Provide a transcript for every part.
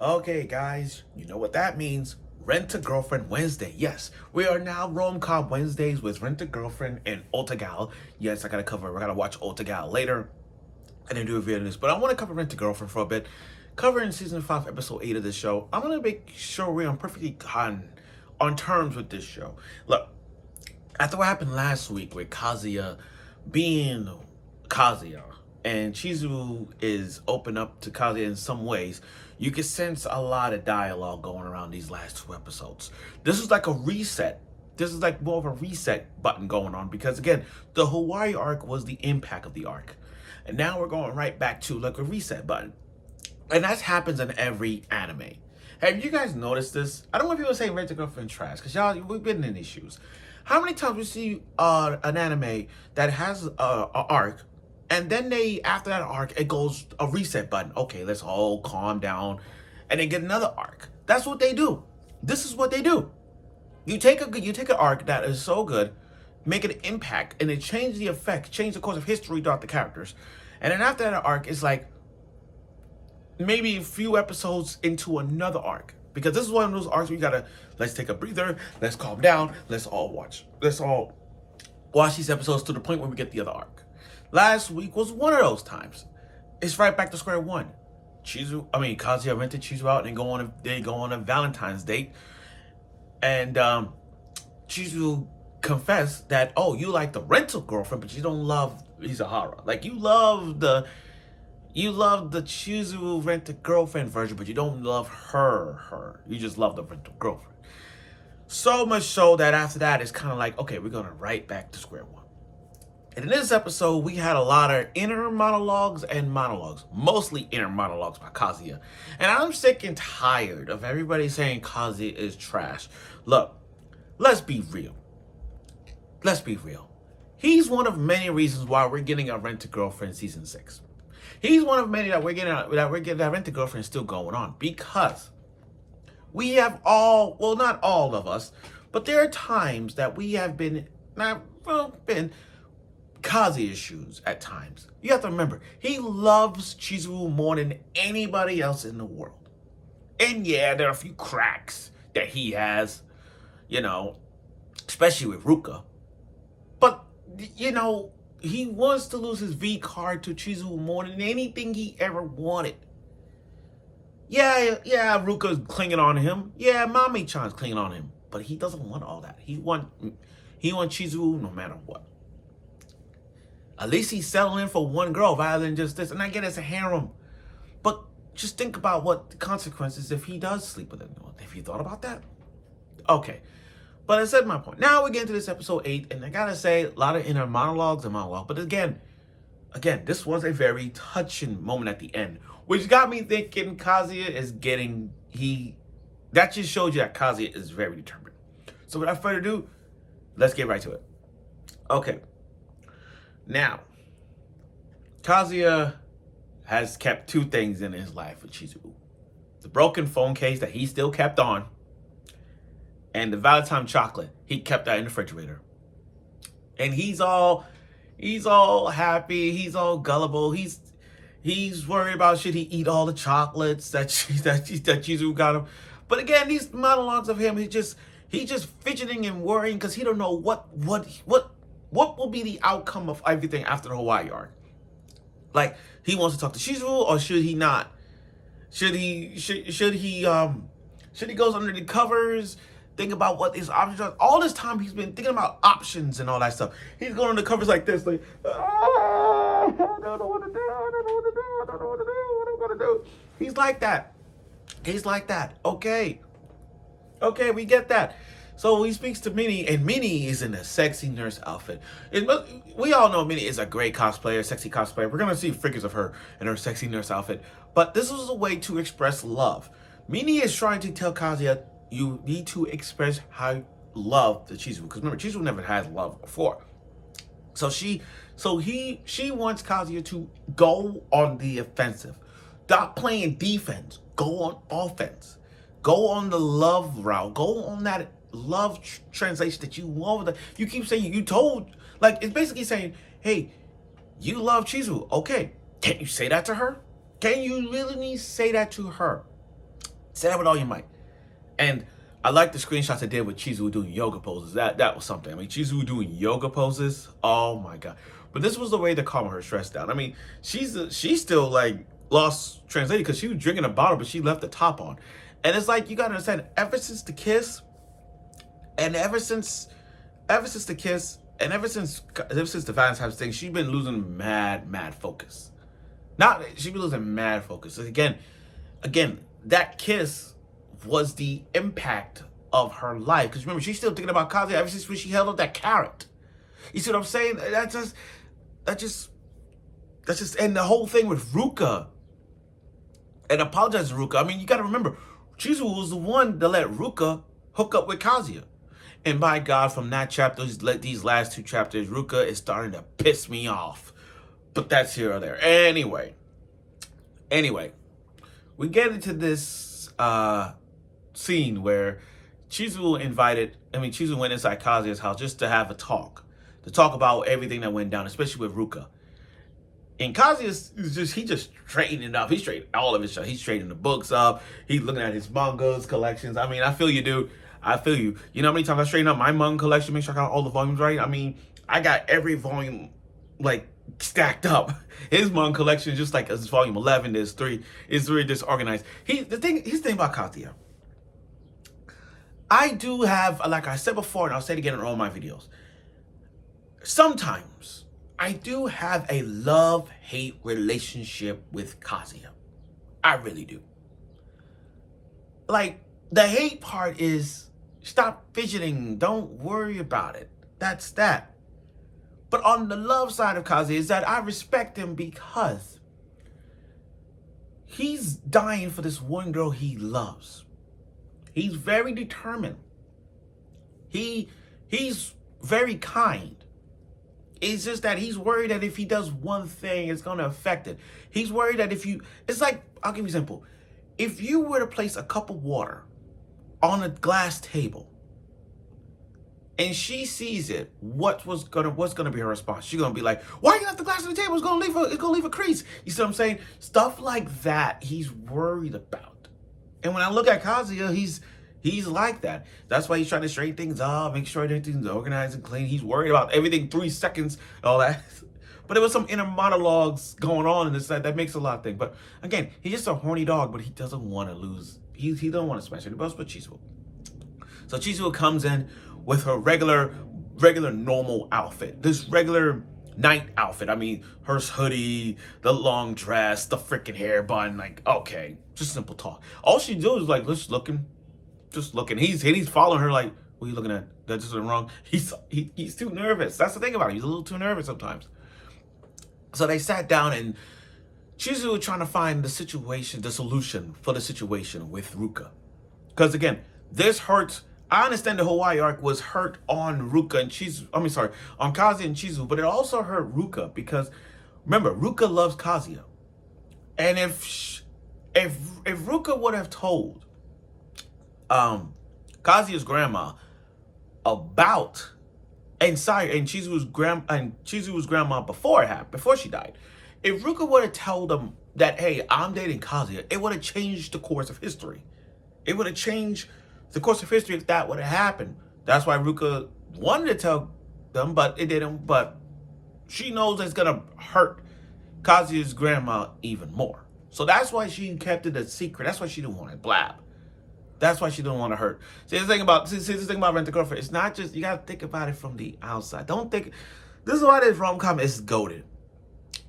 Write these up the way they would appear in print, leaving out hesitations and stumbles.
Okay, guys, you know what that means. Rent a Girlfriend Wednesday. Yes, we are now rom-com Wednesdays with Rent a Girlfriend and Otagal. Yes, I gotta watch Otagal later. I didn't do a video on this, but I want to cover Rent a Girlfriend for a bit. Covering season 5, episode 8 of this show. I'm gonna make sure we're on perfectly on terms with this show. Look, after what happened last week with Kazuya being Kazuya and Chizu is open up to Kazuya in some ways, you can sense a lot of dialogue going around these last 2 episodes. This is like a reset. This is like more of a reset button going on because again, the Hawaii arc was the impact of the arc. And now we're going right back to like a reset button. And that happens in every anime. Have you guys noticed this? I don't want people to say Rent a Girlfriend trash, because y'all, we've been in these shoes. How many times we see an anime that has a arc, and then after that arc, it goes a reset button. Okay, let's all calm down, and then get another arc. That's what they do. This is what they do. You take an arc that is so good, make an impact, and it change the effect, change the course of history throughout the characters, and then after that arc, it's like maybe a few episodes into another arc, because this is one of those arcs where you gotta, let's take a breather, let's calm down, let's all watch these episodes to the point where we get the other arc. Last week was one of those times. It's right back to square one. Kazuya rented Chizu out and they go on a Valentine's date, and Chizu confessed that, oh, you like the rental girlfriend, but you don't love Izahara. Like you love the Chizu Rent a Girlfriend version, but you don't love her. You just love the rental girlfriend. So much so that after that, it's kind of like, okay, we're going to right back to square one. And in this episode, we had a lot of inner monologues and monologues. Mostly inner monologues by Kazuya. And I'm sick and tired of everybody saying Kazuya is trash. Look, let's be real. Let's be real. He's one of many reasons why we're getting a Rent a Girlfriend season 6. He's one of many that we're getting that Rent a Girlfriend is still going on, because we have not all of us, but there are times that we have been Kazuya's shoes at times. You have to remember, he loves Chizuru more than anybody else in the world. And yeah, there are a few cracks that he has, especially with Ruka. But, he wants to lose his V card to Chizu more than anything he ever wanted. Yeah, Ruka's clinging on him. Yeah, Mami-chan's clinging on him. But he doesn't want all that. He wants Chizu no matter what. At least he's settling for one girl rather than just this. And I get it's a harem. But just think about what the consequences if he does sleep with anyone. Have you thought about that? Okay. But I said my point. Now we get into this episode 8, and I gotta say, a lot of inner monologues and monologue. But again, this was a very touching moment at the end, which got me thinking Kazuya is that just showed you that Kazuya is very determined. So without further ado, let's get right to it. Okay. Now, Kazuya has kept 2 things in his life with Chizu. The broken phone case that he still kept on, and the Valentine chocolate, he kept that in the refrigerator. And he's all happy, he's all gullible, he's worried about should he eat all the chocolates that Chizu got him. But again, these monologues of him, he's just fidgeting and worrying because he don't know what will be the outcome of everything after the Hawaii arc. Like, he wants to talk to Chizu, or should he not? Should he goes under the covers? Think about what his options are. All this time he's been thinking about options and all that stuff. He's going on the covers like this, like, I don't know what to do. I don't know what to do. I don't know what to do. What am I gonna do? He's like that. Okay, we get that. So he speaks to Minnie, and Minnie is in a sexy nurse outfit. We all know Minnie is a great cosplayer, sexy cosplayer. We're gonna see figures of her in her sexy nurse outfit. But this was a way to express love. Minnie is trying to tell Kazuya, you need to express how you love the Chizu. Because remember, Chizu never had love before. So she wants Kazuya to go on the offensive. Stop playing defense. Go on offense. Go on the love route. Go on that love translation that you love. You keep saying it's basically saying, hey, you love Chizu. Okay, can you say that to her? Can you really say that to her? Say that with all your might. And I like the screenshots I did with Chizu doing yoga poses. That was something. I mean, Chizu doing yoga poses. Oh my god! But this was the way to calm her stress down. I mean, she's still like lost translated because she was drinking a bottle, but she left the top on. And it's like you gotta understand. Ever since the kiss, and ever since the kiss, and ever since the Valentine's thing, she's been losing mad focus. Not she's been losing mad focus. Again, that kiss was the impact of her life. Because remember, she's still thinking about Kazuya ever since when she held up that carrot. You see what I'm saying? That just, and the whole thing with Ruka. And apologize to Ruka. I mean, you got to remember, Chizu was the one that let Ruka hook up with Kazuya. And by God, from that chapter, these last 2 chapters, Ruka is starting to piss me off. But that's here or there. Anyway, we get into this scene where Chizu went inside Kazuya's house just to have a talk. To talk about everything that went down, especially with Ruka. And Kazuya he just straightened it up. He straightened all of his stuff. He's straightening the books up. He's looking at his mangas, collections. I mean, I feel you, dude. I feel you. You know how many times I straighten up my manga collection, make sure I got all the volumes right? I mean, I got every volume, like, stacked up. His manga collection is just like it's volume 11, there's 3. It's really disorganized. Here's the thing about Kazuya. I do have, like I said before, and I'll say it again in all my videos, sometimes I do have a love-hate relationship with Kazuya. I really do. Like, the hate part is, stop fidgeting, don't worry about it. That's that. But on the love side of Kazuya is that I respect him because he's dying for this one girl he loves. He's very determined. He's very kind. It's just that he's worried that if he does one thing, it's going to affect it. He's worried that it's like, I'll give you an example. If you were to place a cup of water on a glass table and she sees it, what's gonna be her response? She's gonna be like, why you left the glass on the table? It's gonna leave a crease. You see what I'm saying? Stuff like that he's worried about. And when I look at Kazuya, he's like that. That's why he's trying to straighten things up, make sure everything's organized and clean. He's worried about everything 3 seconds, all that. But there was some inner monologues going on in this that makes a lot of things. But again, he's just a horny dog, but he doesn't want to lose. He doesn't want to smash anybody else but Chizu. So Chizu comes in with her regular normal outfit. This regular night outfit. I mean, her hoodie, the long dress, the freaking hair bun. Like, okay, just simple talk. All she do is like, just looking. He's following her like, what are you looking at? That's just wrong. He's too nervous. That's the thing about him. He's a little too nervous sometimes. So they sat down and Chizu was trying to find the solution for the situation with Ruka. Because again, this hurts. I understand the Hawaii arc was hurt on Ruka and Chizu. On Kazuya and Chizu, but it also hurt Ruka because remember, Ruka loves Kazuya. And if Ruka would have told Kazuya's grandma about Chizu's grandma before it happened, before she died. If Ruka would have told them that, hey, I'm dating Kazuya, it would have changed the course of history. It would have changed the course of history if that would have happened. That's why Ruka wanted to tell them, but it didn't. But she knows it's gonna hurt Kazuya's grandma even more. So that's why she kept it a secret. That's why she didn't want to blab. That's why she didn't want to hurt. See, this thing about Rent a Girlfriend, it's not just, you gotta think about it from the outside. Don't think, this is why this rom-com is goated.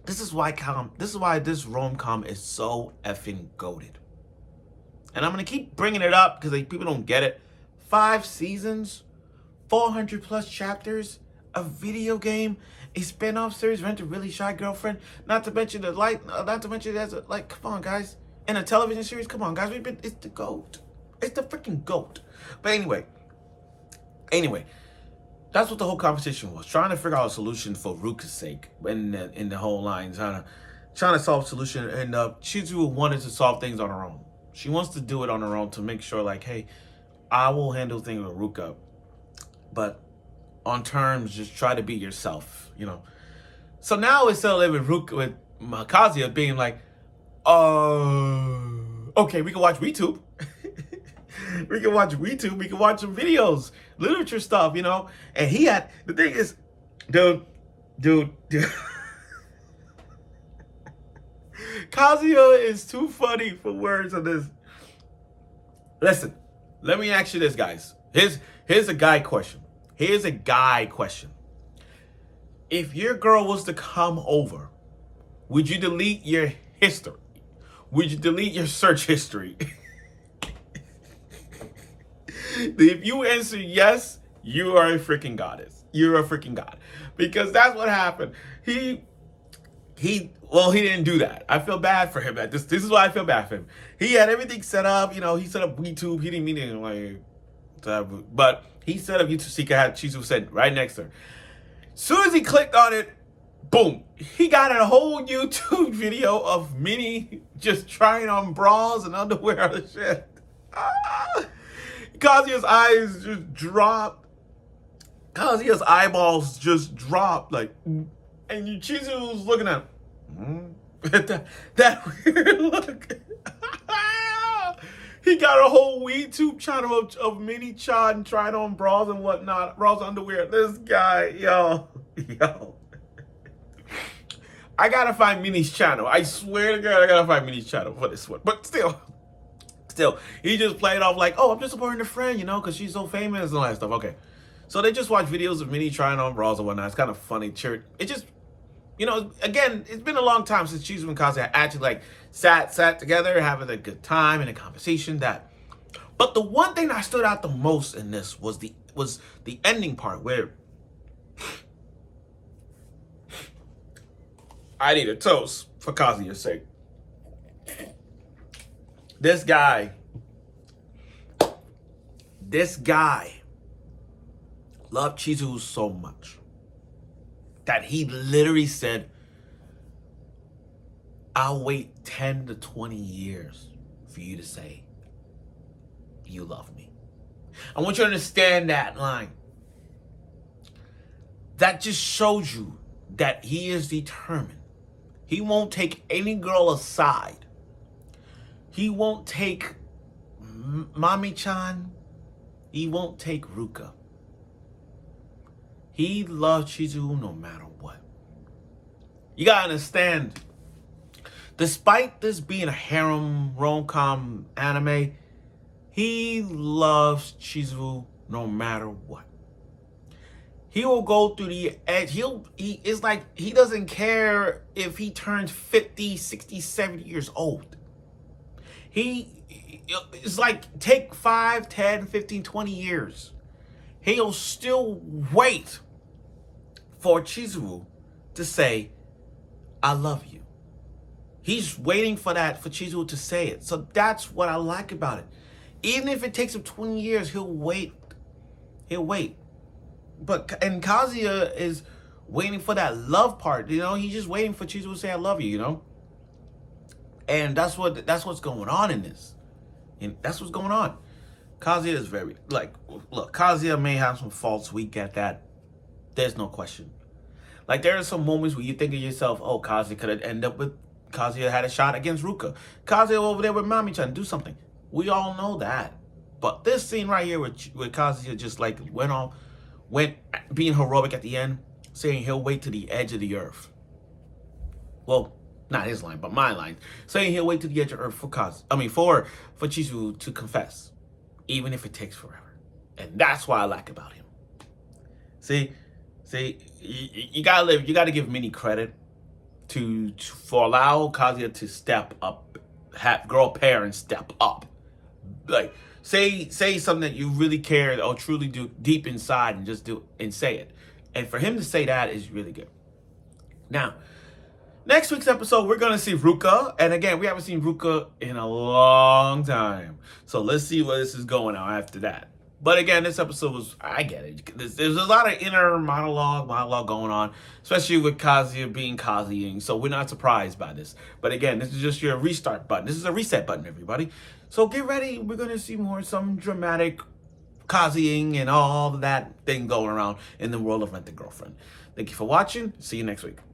This is why this rom-com is so effing goated. And I'm gonna keep bringing it up because people don't get it. 5 seasons, 400 plus chapters, a video game, a spin-off series, Rent a Really Shy Girlfriend. Not to mention there's come on guys, in a television series, come on guys, it's the GOAT. It's the freaking GOAT. But anyway, that's what the whole conversation was. Trying to figure out a solution for Ruka's sake in the whole line. Trying to solve a solution. And Chizu wanted to solve things on her own. She wants to do it on her own to make sure, like, hey, I will handle things with Ruka. But on terms, just try to be yourself, you know. So now it's still with Ruka, with Kazuya being like, okay, we can watch YouTube. We can watch YouTube. We can watch some videos, literature stuff, you know. And he had the thing is, dude. Kazuya is too funny for words on this. Listen, let me ask you this, guys. Here's a guy question. Here's a guy question. If your girl was to come over, would you delete your history? Would you delete your search history? If you answer yes, you are a freaking goddess. You're a freaking god. Because that's what happened. He didn't do that. I feel bad for him. This is why I feel bad for him. He had everything set up. You know, he set up YouTube. He didn't mean it like, but he set up YouTube so he could have Chizu sitting right next to her. Soon as he clicked on it, boom, he got a whole YouTube video of Minnie just trying on bras and underwear and shit. Kazuya's eyes just dropped. Kazuya's eyeballs just dropped, like, and Chizu was looking at him. that weird look. He got a whole YouTube channel of Minnie-chan trying on bras and whatnot, bras, underwear. This guy, yo. I gotta find Minnie's channel. I swear to God, I gotta find Minnie's channel for this one. But still, he just played off like, oh, I'm just supporting a friend, you know, because she's so famous and all that stuff. Okay. So they just watch videos of Minnie trying on bras and whatnot. It's kind of funny. It just, you know, again, it's been a long time since Chizu and Kazuya actually like sat together, having a good time and a conversation. But the one thing that stood out the most in this was the ending part where I need a toast for Kazuya's sake. This guy loved Chizu so much that he literally said, I'll wait 10 to 20 years for you to say you love me. I want you to understand that line. That just shows you that he is determined. He won't take any girl aside. He won't take Mami-chan. He won't take Ruka. He loves Chizu no matter what. You gotta understand, despite this being a harem rom-com anime, he loves Chizu no matter what. He will go through the edge. It's like he doesn't care if he turns 50, 60, 70 years old. It's like take 5, 10, 15, 20 years. He'll still wait for Chizu to say, I love you. He's waiting for Chizu to say it. So that's what I like about it. Even if it takes him 20 years, he'll wait. And Kazuya is waiting for that love part, you know? He's just waiting for Chizu to say, I love you, you know? And that's what's going on in this. And that's what's going on. Kazuya is very, look, Kazuya may have some faults. We get that. There's no question. Like, there are some moments where you think of yourself, oh, Kazuya could have ended up with, Kazuya had a shot against Ruka. Kazuya over there with Mami-chan, do something. We all know that. But this scene right here where Kazuya just like went being heroic at the end, saying he'll wait to the edge of the earth. Well, not his line, but my line. Saying he'll wait to the edge of earth for Chizu to confess, even if it takes forever. And that's what I like about him. See, you gotta give Minnie credit for allow Kazuya to step up, grow a pair and step up. Like, say something that you really care or truly do deep inside and just do and say it. And for him to say that is really good. Now, next week's episode, we're going to see Ruka. And again, we haven't seen Ruka in a long time. So let's see where this is going now after that. But again, this episode was, I get it. There's a lot of inner monologue going on, especially with Kazuya being Kazuya. So we're not surprised by this. But again, this is just your restart button. This is a reset button, everybody. So get ready. We're going to see some dramatic Kazuya and all that thing going around in the world of Rent a Girlfriend. Thank you for watching. See you next week.